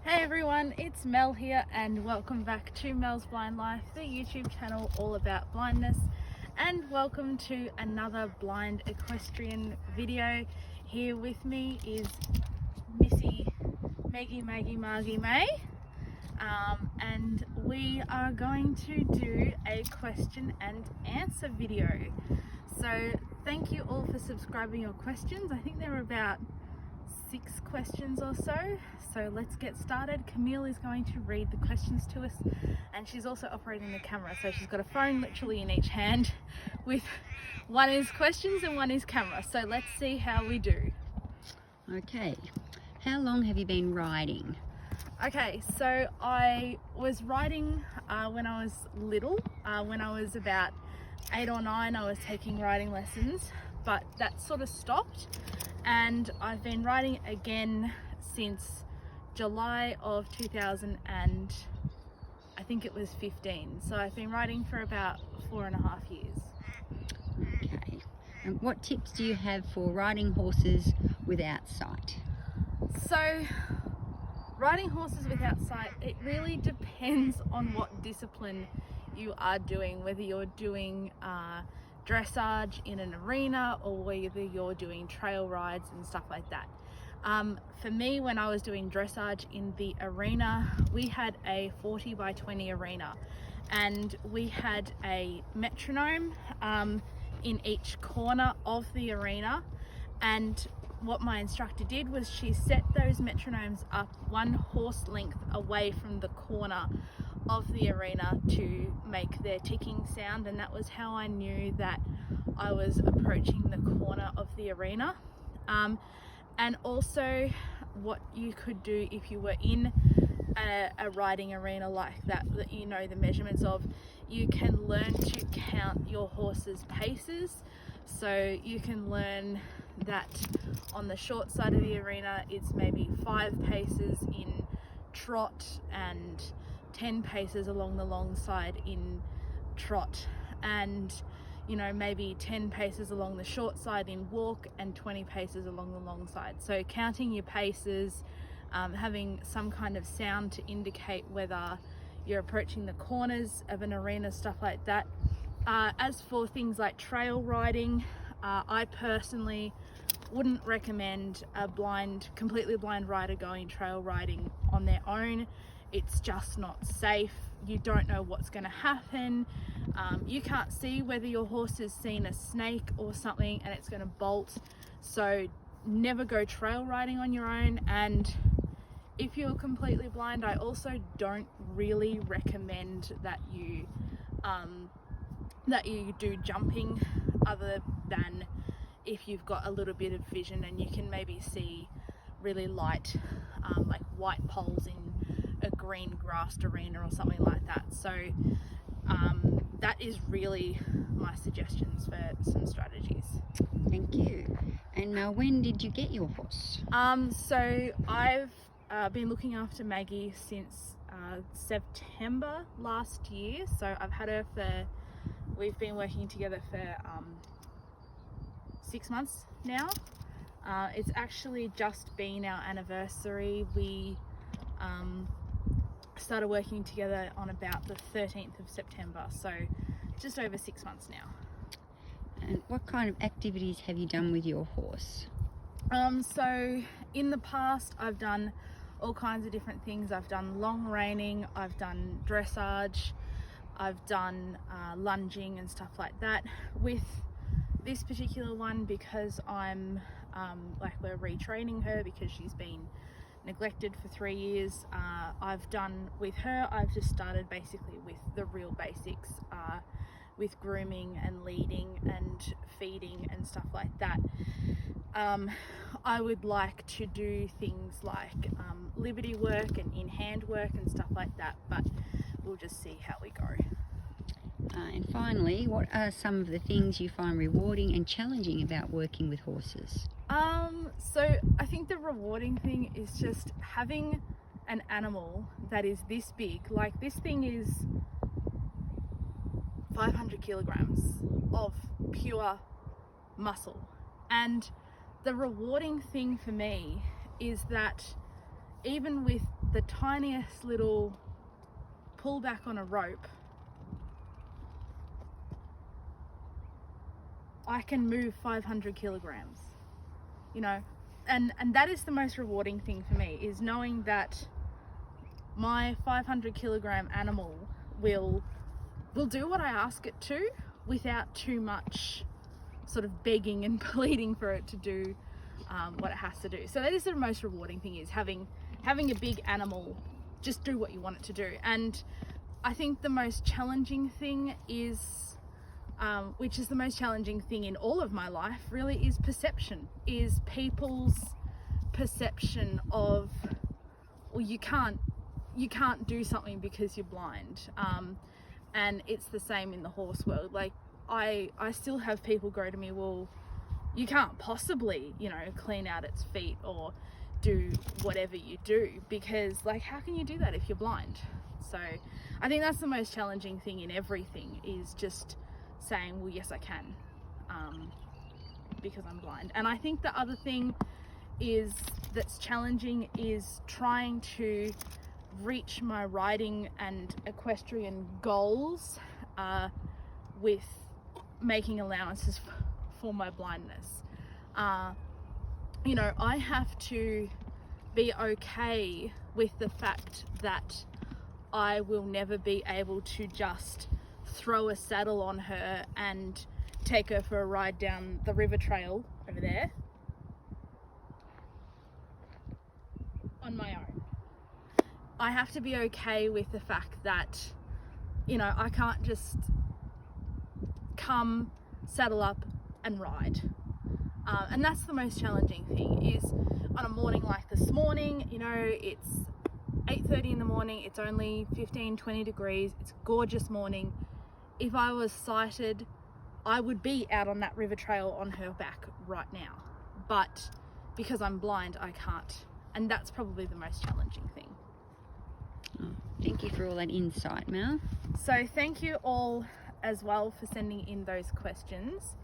Hey everyone, it's Mel here and welcome back to Mel's Blind Life, the YouTube channel all about blindness, and welcome to another blind equestrian video. Here with me is Missy Maggie Margie May, and we are going to do a question and answer video. So thank you all for subscribing your questions. I think there are about 6 questions or so let's get started. Camille is going to read the questions to us, and she's also operating the camera, so she's got a phone literally in each hand with one is questions and one is camera. So let's see how we do. Okay, how long have you been riding? Okay, so I was riding when I was little. When I was about 8 or 9 I was taking riding lessons, but that sort of stopped, and I've been riding again since July of 2000 and I think it was 15. So I've been riding for about 4.5 years. Okay, and what tips do you have for riding horses without sight? So riding horses without sight, it really depends on what discipline you are doing, whether you're doing dressage in an arena or whether you're doing trail rides and stuff like that. For me, when I was doing dressage in the arena, we had a 40 by 20 arena, and we had a metronome in each corner of the arena. And what my instructor did was she set those metronomes up 1 horse length away from the corner of the arena to make their ticking sound, and that was how I knew that I was approaching the corner of the arena. And also what you could do if you were in a riding arena like that you know the measurements of, you can learn to count your horse's paces. So you can learn that on the short side of the arena it's maybe 5 paces in trot and 10 paces along the long side in trot, and you know, maybe 10 paces along the short side in walk and 20 paces along the long side. So counting your paces, having some kind of sound to indicate whether you're approaching the corners of an arena, stuff like that. As for things like trail riding, I personally wouldn't recommend a completely blind rider going trail riding on their own. It's just not safe. You don't know what's going to happen. You can't see whether your horse has seen a snake or something and it's going to bolt. So never go trail riding on your own. And if you're completely blind, I also don't really recommend that you do jumping, other than if you've got a little bit of vision and you can maybe see really light like white poles in a green grassed arena or something like that. So that is really my suggestions for some strategies. Thank you. And when did you get your horse? So I've been looking after Maggie since September last year. So I've had her we've been working together for 6 months now. It's actually just been our anniversary. We started working together on about the 13th of September, so just over 6 months now. And what kind of activities have you done with your horse? So in the past I've done all kinds of different things. I've done long reining, I've done dressage, I've done lunging and stuff like that. With this particular one, because I'm we're retraining her because she's been neglected for 3 years, I've just started basically with the real basics, with grooming and leading and feeding and stuff like that. I would like to do things like liberty work and in-hand work and stuff like that, but we'll just see how we go. And finally, what are some of the things you find rewarding and challenging about working with horses? So I think the rewarding thing is just having an animal that is this big. Like, this thing is 500 kilograms of pure muscle, and the rewarding thing for me is that even with the tiniest little pull back on a rope, I can move 500 kilograms, you know, and that is the most rewarding thing for me, is knowing that my 500 kilogram animal will do what I ask it to without too much sort of begging and pleading for it to do what it has to do. So that is the most rewarding thing, is having a big animal just do what you want it to do. And I think the most challenging thing is, which is the most challenging thing in all of my life really, is perception, is people's perception of, well, you can't do something because you're blind. And it's the same in the horse world. Like I still have people go to me, well, you can't possibly, you know, clean out its feet or do whatever you do, because like, how can you do that if you're blind? So I think that's the most challenging thing in everything, is just saying, well, yes, I can, because I'm blind. And I think the other thing is that's challenging is trying to reach my riding and equestrian goals with making allowances for my blindness. You know, I have to be okay with the fact that I will never be able to just throw a saddle on her and take her for a ride down the river trail over there on my own. I have to be okay with the fact that, you know, I can't just come, saddle up and ride. And that's the most challenging thing, is on a morning like this morning, you know, it's 8:30 in the morning, it's only 15-20 degrees, it's a gorgeous morning. If I was sighted, I would be out on that river trail on her back right now, but because I'm blind, I can't. And that's probably the most challenging thing. Oh, thank you for all that insight, Mel. So thank you all as well for sending in those questions.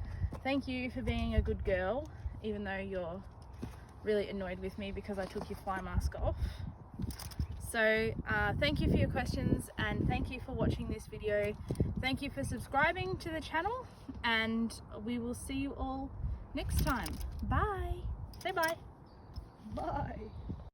Thank you for being a good girl, even though you're really annoyed with me because I took your fly mask off. So thank you for your questions, and thank you for watching this video. Thank you for subscribing to the channel, and we will see you all next time. Bye. Say bye. Bye.